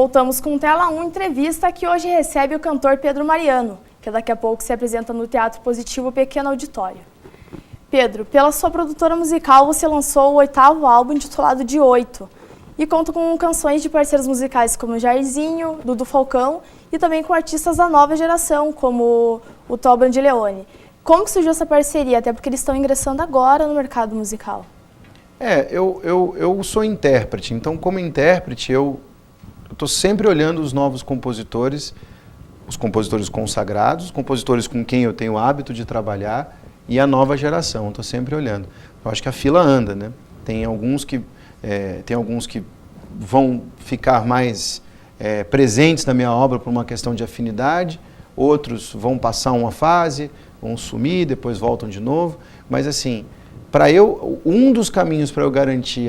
Voltamos com Tela 1 Entrevista, que hoje recebe o cantor Pedro Mariano, que daqui a pouco se apresenta no Teatro Positivo Pequeno Auditório. Pedro, pela sua produtora musical, você lançou o 8º álbum intitulado De 8 e conta com canções de parceiros musicais como Jairzinho, Dudu Falcão e também com artistas da nova geração, como o Tó Brandilione. Como que surgiu essa parceria? Até porque eles estão ingressando agora no mercado musical. Eu sou intérprete, então como intérprete eu estou sempre olhando os novos compositores, os compositores consagrados, os compositores com quem eu tenho o hábito de trabalhar e a nova geração, estou sempre olhando. Eu acho que a fila anda, né? Tem alguns que vão ficar mais presentes na minha obra por uma questão de afinidade, outros vão passar uma fase, vão sumir, depois voltam de novo, mas assim, um dos caminhos para eu garantir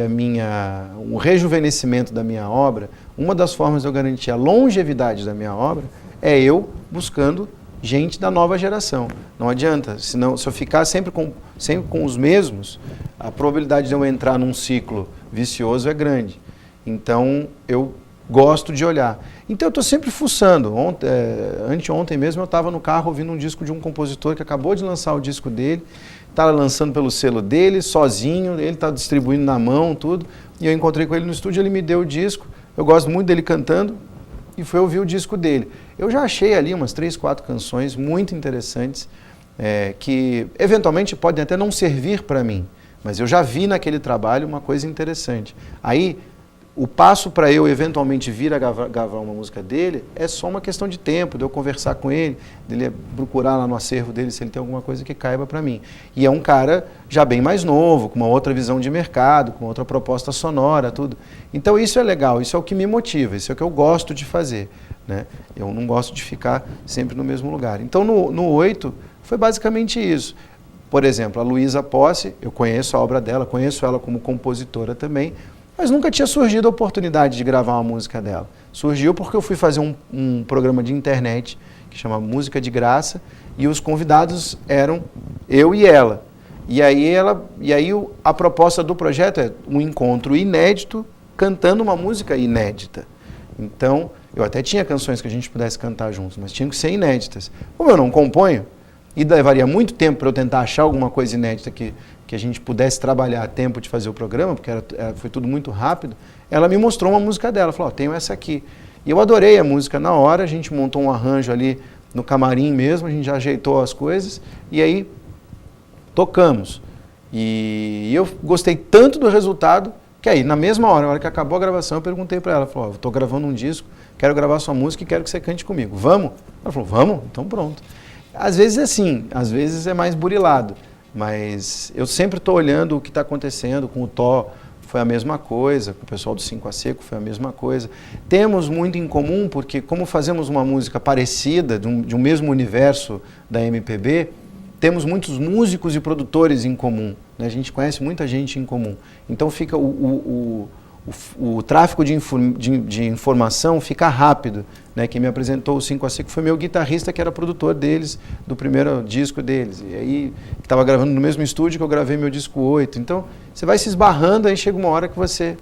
o rejuvenescimento da minha obra, uma das formas de eu garantir a longevidade da minha obra, é eu buscando gente da nova geração. Não adianta, senão, se eu ficar sempre com os mesmos, a probabilidade de eu entrar num ciclo vicioso é grande. Então, eu gosto de olhar. Então, eu estou sempre fuçando. Anteontem mesmo, eu estava no carro ouvindo um disco de um compositor que acabou de lançar o disco dele, estava lançando pelo selo dele, sozinho, ele está distribuindo na mão, tudo. E eu encontrei com ele no estúdio, ele me deu o disco. Eu gosto muito dele cantando e fui ouvir o disco dele. Eu já achei ali umas 3, 4 canções muito interessantes, que eventualmente podem até não servir para mim, mas eu já vi naquele trabalho uma coisa interessante. Aí, o passo para eu eventualmente vir a gravar uma música dele é só uma questão de tempo, de eu conversar com ele, dele procurar lá no acervo dele se ele tem alguma coisa que caiba para mim. E é um cara já bem mais novo, com uma outra visão de mercado, com outra proposta sonora, tudo. Então isso é legal, isso é o que me motiva, isso é o que eu gosto de fazer, né? Eu não gosto de ficar sempre no mesmo lugar. Então no 8 foi basicamente isso. Por exemplo, a Luísa Posse, eu conheço a obra dela, conheço ela como compositora também, mas nunca tinha surgido a oportunidade de gravar uma música dela. Surgiu porque eu fui fazer um programa de internet que chama Música de Graça e os convidados eram eu e ela. E aí a proposta do projeto é um encontro inédito cantando uma música inédita. Então, eu até tinha canções que a gente pudesse cantar juntos, mas tinham que ser inéditas. Como eu não componho, e levaria muito tempo para eu tentar achar alguma coisa inédita que a gente pudesse trabalhar a tempo de fazer o programa, porque foi tudo muito rápido, ela me mostrou uma música dela, falou, tenho essa aqui. E eu adorei a música na hora, a gente montou um arranjo ali no camarim mesmo, a gente já ajeitou as coisas, e aí tocamos. E eu gostei tanto do resultado, que aí na mesma hora, na hora que acabou a gravação, eu perguntei para ela, falou, eu estou gravando um disco, quero gravar sua música e quero que você cante comigo. Vamos? Ela falou, vamos? Então pronto. Às vezes é assim, às vezes é mais burilado, mas eu sempre estou olhando o que está acontecendo com o Tó, foi a mesma coisa, com o pessoal do 5 a Seco foi a mesma coisa. Temos muito em comum, porque como fazemos uma música parecida, de um mesmo universo da MPB, temos muitos músicos e produtores em comum, né? A gente conhece muita gente em comum. Então fica o tráfego de informação fica rápido, né? Quem me apresentou o 5 a Seco foi meu guitarrista, que era produtor deles, do primeiro disco deles. E aí, estava gravando no mesmo estúdio que eu gravei meu disco 8. Então, você vai se esbarrando, aí chega uma hora que você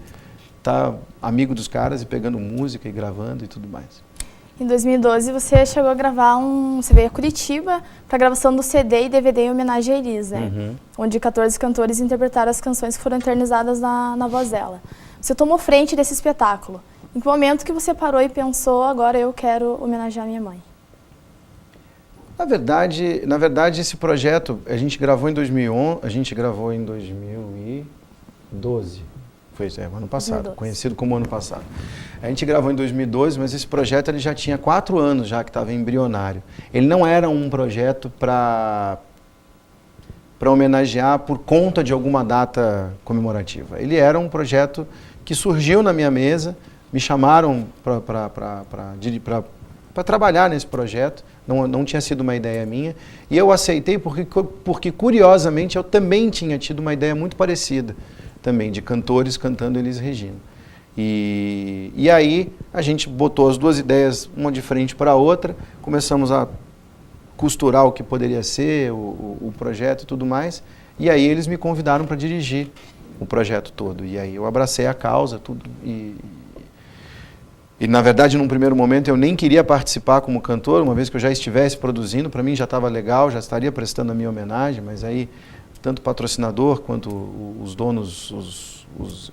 está amigo dos caras e pegando música e gravando e tudo mais. Em 2012, você chegou a gravar você veio a Curitiba para a gravação do CD e DVD em homenagem a Elis, né? Uhum. Onde 14 cantores interpretaram as canções que foram eternizadas na voz dela. Você tomou frente desse espetáculo. Em que momento que você parou e pensou, agora eu quero homenagear minha mãe? Na verdade, esse projeto a gente gravou em 2011, a gente gravou em 2012. Foi isso, ano passado, 2012. Conhecido como ano passado. A gente gravou em 2012, mas esse projeto ele já tinha 4 anos já que estava embrionário. Ele não era um projeto para homenagear por conta de alguma data comemorativa. Ele era um projeto que surgiu na minha mesa, me chamaram para trabalhar nesse projeto, não tinha sido uma ideia minha, e eu aceitei porque, curiosamente, eu também tinha tido uma ideia muito parecida, também, de cantores cantando Elis Regina. E aí a gente botou as duas ideias, uma de frente para a outra, começamos a costurar o que poderia ser o projeto e tudo mais, e aí eles me convidaram para dirigir o projeto todo, e aí eu abracei a causa, tudo, E, na verdade, num primeiro momento, eu nem queria participar como cantor, uma vez que eu já estivesse produzindo, para mim já estava legal, já estaria prestando a minha homenagem, mas aí, tanto o patrocinador quanto os donos,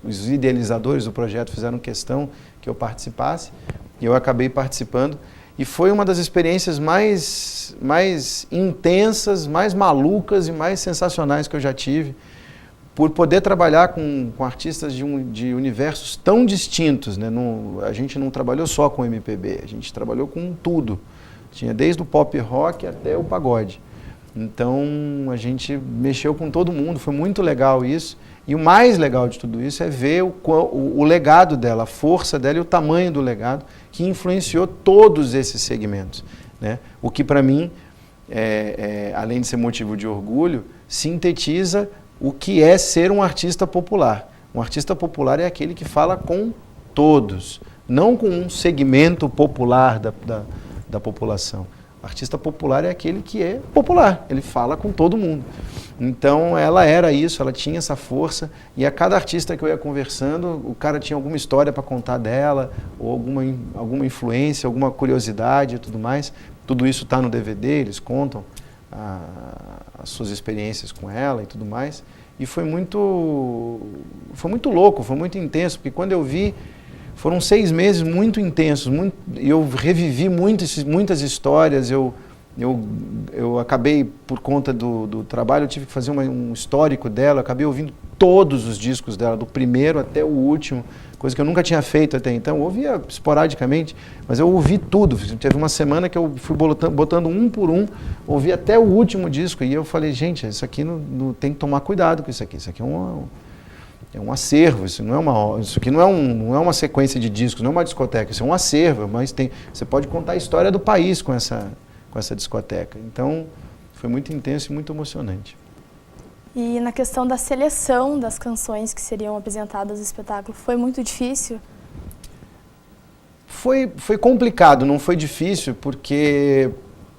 os idealizadores do projeto fizeram questão que eu participasse, e eu acabei participando. E foi uma das experiências mais intensas, mais malucas e mais sensacionais que eu já tive, por poder trabalhar com artistas de universos tão distintos, né? A gente não trabalhou só com MPB, a gente trabalhou com tudo. Tinha desde o pop rock até o pagode. Então a gente mexeu com todo mundo, foi muito legal isso. E o mais legal de tudo isso é ver o legado dela, a força dela e o tamanho do legado que influenciou todos esses segmentos, né? O que para mim, além de ser motivo de orgulho, sintetiza o que é ser um artista popular. Um artista popular é aquele que fala com todos, não com um segmento popular da população. O artista popular é aquele que é popular, ele fala com todo mundo. Então ela era isso, ela tinha essa força, e a cada artista que eu ia conversando, o cara tinha alguma história para contar dela, ou alguma influência, alguma curiosidade e tudo mais. Tudo isso está no DVD, eles contam as suas experiências com ela e tudo mais. E foi muito louco, foi muito intenso, porque quando eu vi, foram 6 meses muito intensos, eu revivi muitas histórias, eu acabei, por conta do trabalho, eu tive que fazer um histórico dela, eu acabei ouvindo todos os discos dela, do primeiro até o último, coisa que eu nunca tinha feito até então. Eu ouvia esporadicamente, mas eu ouvi tudo. Teve uma semana que eu fui botando um por um, ouvi até o último disco, e eu falei, gente, isso aqui não tem que tomar cuidado com isso aqui é um acervo, isso aqui não é uma sequência de discos, não é uma discoteca, isso é um acervo, mas você pode contar a história do país com essa discoteca. Então, foi muito intenso e muito emocionante. E na questão da seleção das canções que seriam apresentadas no espetáculo, foi muito difícil? Foi complicado, não foi difícil, porque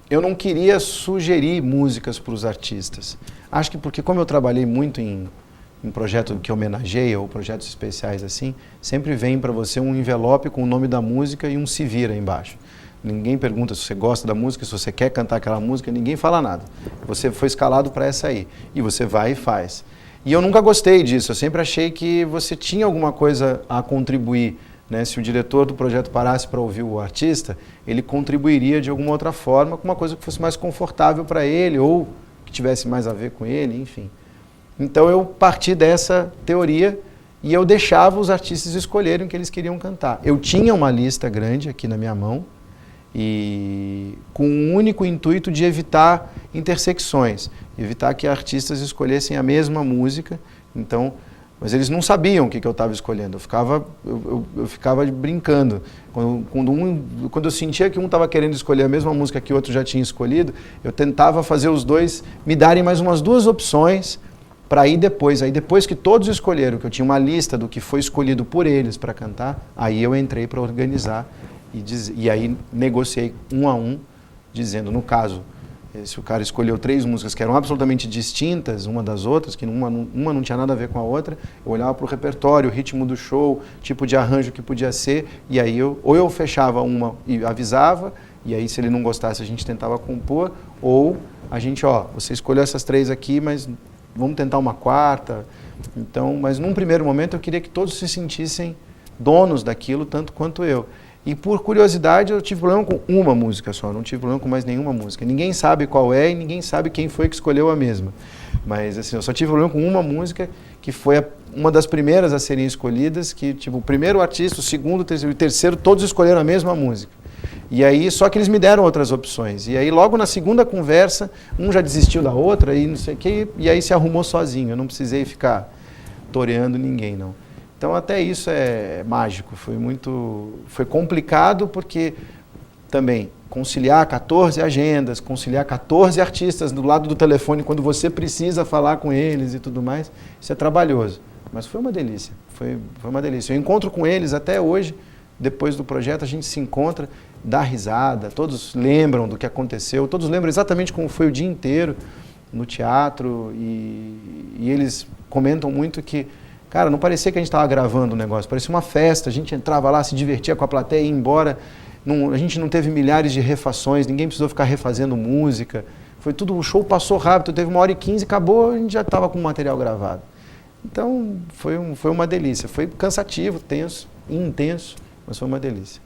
eu não queria sugerir músicas para os artistas. Acho que porque, como eu trabalhei muito em projeto que homenageia ou projetos especiais assim, sempre vem para você um envelope com o nome da música e um se vira embaixo. Ninguém pergunta se você gosta da música, se você quer cantar aquela música, ninguém fala nada. Você foi escalado para essa aí, e você vai e faz. E eu nunca gostei disso, eu sempre achei que você tinha alguma coisa a contribuir, né? Se o diretor do projeto parasse para ouvir o artista, ele contribuiria de alguma outra forma com uma coisa que fosse mais confortável para ele, ou que tivesse mais a ver com ele, enfim. Então eu parti dessa teoria e eu deixava os artistas escolherem o que eles queriam cantar. Eu tinha uma lista grande aqui na minha mão, e com o único intuito de evitar intersecções, evitar que artistas escolhessem a mesma música. Então, mas eles não sabiam o que eu estava escolhendo, eu ficava brincando. Quando eu sentia que um estava querendo escolher a mesma música que o outro já tinha escolhido, eu tentava fazer os dois me darem mais umas 2 opções, para aí depois que todos escolheram, que eu tinha uma lista do que foi escolhido por eles para cantar, aí eu entrei para organizar. E aí negociei um a um, dizendo, no caso, se o cara escolheu 3 músicas que eram absolutamente distintas uma das outras, que uma não tinha nada a ver com a outra, eu olhava para o repertório, o ritmo do show, tipo de arranjo que podia ser, e aí ou eu fechava uma e avisava, e aí se ele não gostasse a gente tentava compor, ou a gente, você escolheu essas 3 aqui, mas vamos tentar uma 4ª. Então, mas num primeiro momento eu queria que todos se sentissem donos daquilo, tanto quanto eu. E por curiosidade eu tive problema com uma música só, não tive problema com mais nenhuma música. Ninguém sabe qual é e ninguém sabe quem foi que escolheu a mesma. Mas assim, eu só tive problema com uma música, que foi uma das primeiras a serem escolhidas, que tipo, o primeiro artista, o segundo, o terceiro, todos escolheram a mesma música. E aí, só que eles me deram outras opções. E aí logo na segunda conversa, um já desistiu da outra e não sei o quê, e aí se arrumou sozinho. Eu não precisei ficar toreando ninguém, não. Então até isso é mágico, foi complicado, porque também conciliar 14 agendas, conciliar 14 artistas do lado do telefone quando você precisa falar com eles e tudo mais, isso é trabalhoso. Mas foi uma delícia, foi uma delícia. Eu encontro com eles até hoje, depois do projeto, a gente se encontra, dá risada, todos lembram do que aconteceu, todos lembram exatamente como foi o dia inteiro no teatro, e eles comentam muito que Cara, não parecia que a gente estava gravando um negócio, parecia uma festa, a gente entrava lá, se divertia com a plateia e ia embora. A gente não teve milhares de refações, ninguém precisou ficar refazendo música. Foi tudo, o show passou rápido, teve 1h15, acabou, a gente já estava com o material gravado. Então, foi uma delícia. Foi cansativo, tenso, intenso, mas foi uma delícia.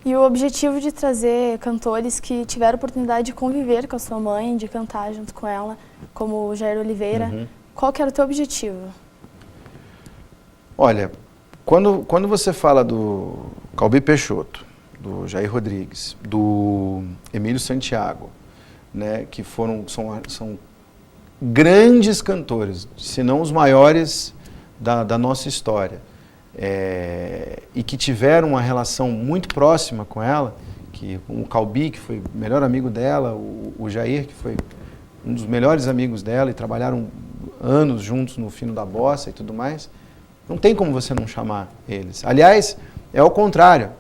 E o objetivo de trazer cantores que tiveram a oportunidade de conviver com a sua mãe, de cantar junto com ela, como o Jair Oliveira, qual que era o teu objetivo? Olha, quando você fala do Calbi Peixoto, do Jair Rodrigues, do Emílio Santiago, né, que são grandes cantores, se não os maiores da nossa história, e que tiveram uma relação muito próxima com ela, que o Calbi, que foi o melhor amigo dela, o Jair, que foi um dos melhores amigos dela, e trabalharam anos juntos no Fino da Bossa e tudo mais, não tem como você não chamar eles. Aliás, é o contrário.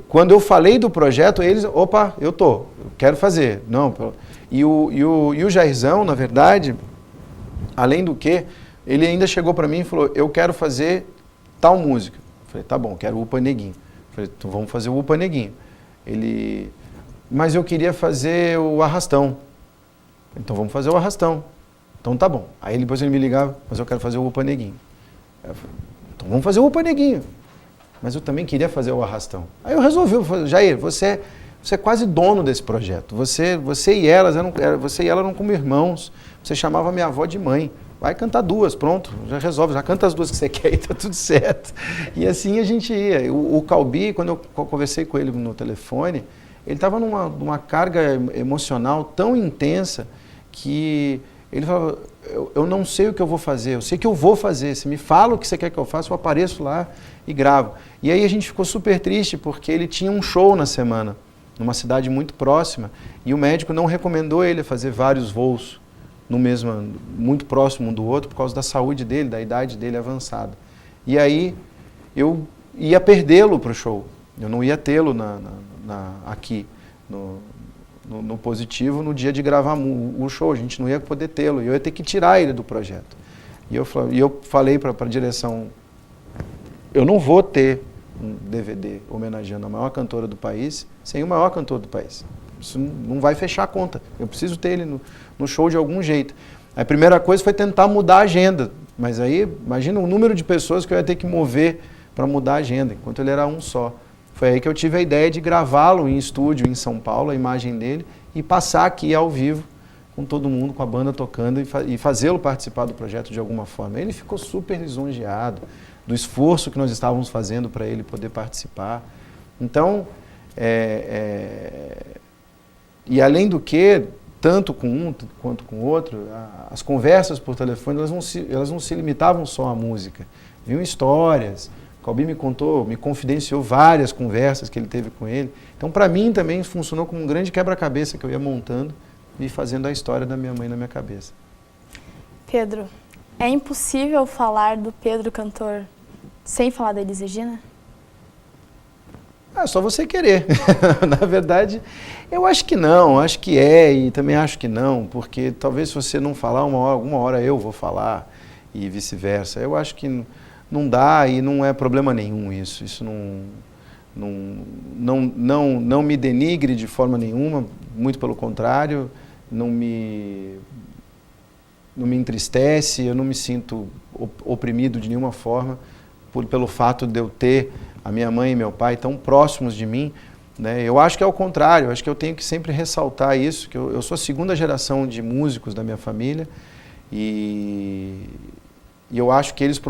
Quando eu falei do projeto, eles, opa, eu quero fazer. Não, e o Jairzão, na verdade, além do que, ele ainda chegou para mim e falou, eu quero fazer tal música. Eu falei, tá bom, quero o Upa Neguinho. Eu falei, então vamos fazer o Upa Neguinho. Mas eu queria fazer o Arrastão. Então vamos fazer o Arrastão. Então tá bom. Aí depois ele me ligava, mas eu quero fazer o Upa Neguinho. Eu falei, então vamos fazer o Upa Neguinho. Mas eu também queria fazer o Arrastão. Aí eu resolvi, Jair, você é quase dono desse projeto. Você e ela eram como irmãos. Você chamava minha avó de mãe. Vai cantar duas, pronto, já resolve, já canta as duas que você quer e tá tudo certo. E assim a gente ia. O Calbi, quando eu conversei com ele no telefone, ele estava numa carga emocional tão intensa que ele falava, eu não sei o que eu vou fazer, eu sei que eu vou fazer, se me fala o que você quer que eu faça, eu apareço lá e gravo. E aí a gente ficou super triste porque ele tinha um show na semana, numa cidade muito próxima, e o médico não recomendou ele fazer vários voos muito próximo um do outro, por causa da saúde dele, da idade dele avançada. E aí eu ia perdê-lo para o show, eu não ia tê-lo aqui no Positivo no dia de gravar o show, a gente não ia poder tê-lo, eu ia ter que tirar ele do projeto. E eu falei para a direção, eu não vou ter um DVD homenageando a maior cantora do país sem o maior cantor do país. Isso não vai fechar a conta. Eu preciso ter ele no show de algum jeito. A primeira coisa foi tentar mudar a agenda. Mas aí, imagina o número de pessoas que eu ia ter que mover para mudar a agenda, enquanto ele era um só. Foi aí que eu tive a ideia de gravá-lo em estúdio em São Paulo, a imagem dele, e passar aqui ao vivo com todo mundo, com a banda tocando e fazê-lo participar do projeto de alguma forma. Ele ficou super lisonjeado do esforço que nós estávamos fazendo para ele poder participar. Então, e além do que, tanto com um quanto com o outro, as conversas por telefone, elas não se limitavam só à música. Vinham histórias, o Calbi me confidenciou várias conversas que ele teve com ele. Então, para mim também funcionou como um grande quebra-cabeça que eu ia montando e fazendo a história da minha mãe na minha cabeça. Pedro, é impossível falar do Pedro cantor sem falar da Elis Regina? É só você querer. Na verdade, eu acho que não, acho que e também acho que não, porque talvez se você não falar alguma hora eu vou falar e vice-versa. Eu acho que não dá e não é problema nenhum isso. Isso não me denigre de forma nenhuma, muito pelo contrário, não me entristece, eu não me sinto oprimido de nenhuma forma pelo fato de eu ter a minha mãe e meu pai tão próximos de mim, né? Eu acho que é o contrário, eu acho que eu tenho que sempre ressaltar isso, que eu sou a segunda geração de músicos da minha família e eu acho que eles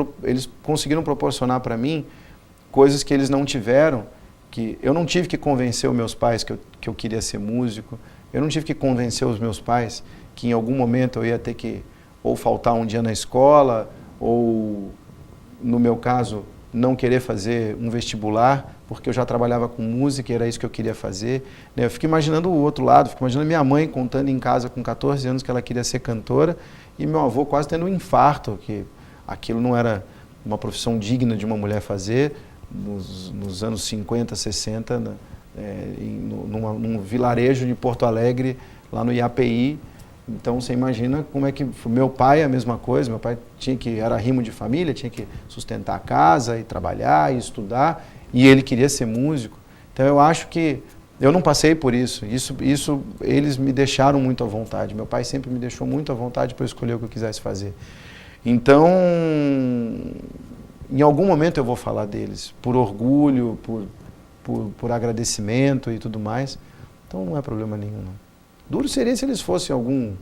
conseguiram proporcionar para mim coisas que eles não tiveram, que eu não tive que convencer os meus pais que eu queria ser músico, eu não tive que convencer os meus pais que em algum momento eu ia ter que ou faltar um dia na escola ou, no meu caso, não querer fazer um vestibular, porque eu já trabalhava com música e era isso que eu queria fazer. Eu fico imaginando o outro lado, fico imaginando minha mãe contando em casa com 14 anos que ela queria ser cantora e meu avô quase tendo um infarto, que aquilo não era uma profissão digna de uma mulher fazer, nos anos 50, 60, num vilarejo de Porto Alegre, lá no IAPI, Então você imagina como é que meu pai a mesma coisa, meu pai era arrimo de família, tinha que sustentar a casa e trabalhar e estudar, e ele queria ser músico. Então eu acho que eu não passei por isso, eles me deixaram muito à vontade, meu pai sempre me deixou muito à vontade para eu escolher o que eu quisesse fazer. Então, em algum momento eu vou falar deles, por orgulho, por agradecimento e tudo mais, então não é problema nenhum, não. Duro seria se eles fossem algum,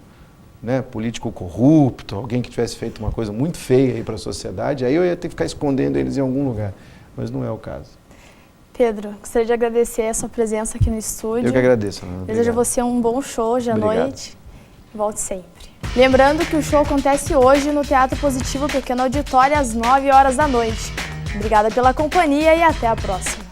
né, político corrupto, alguém que tivesse feito uma coisa muito feia aí para a sociedade, aí eu ia ter que ficar escondendo eles em algum lugar, mas não é o caso. Pedro, gostaria de agradecer a sua presença aqui no estúdio. Eu que agradeço, Ana. Desejo a você um bom show hoje à Obrigado. noite. Volte sempre. Lembrando que o show acontece hoje no Teatro Positivo Pequeno Auditório às 9 horas da noite. Obrigada pela companhia e até a próxima.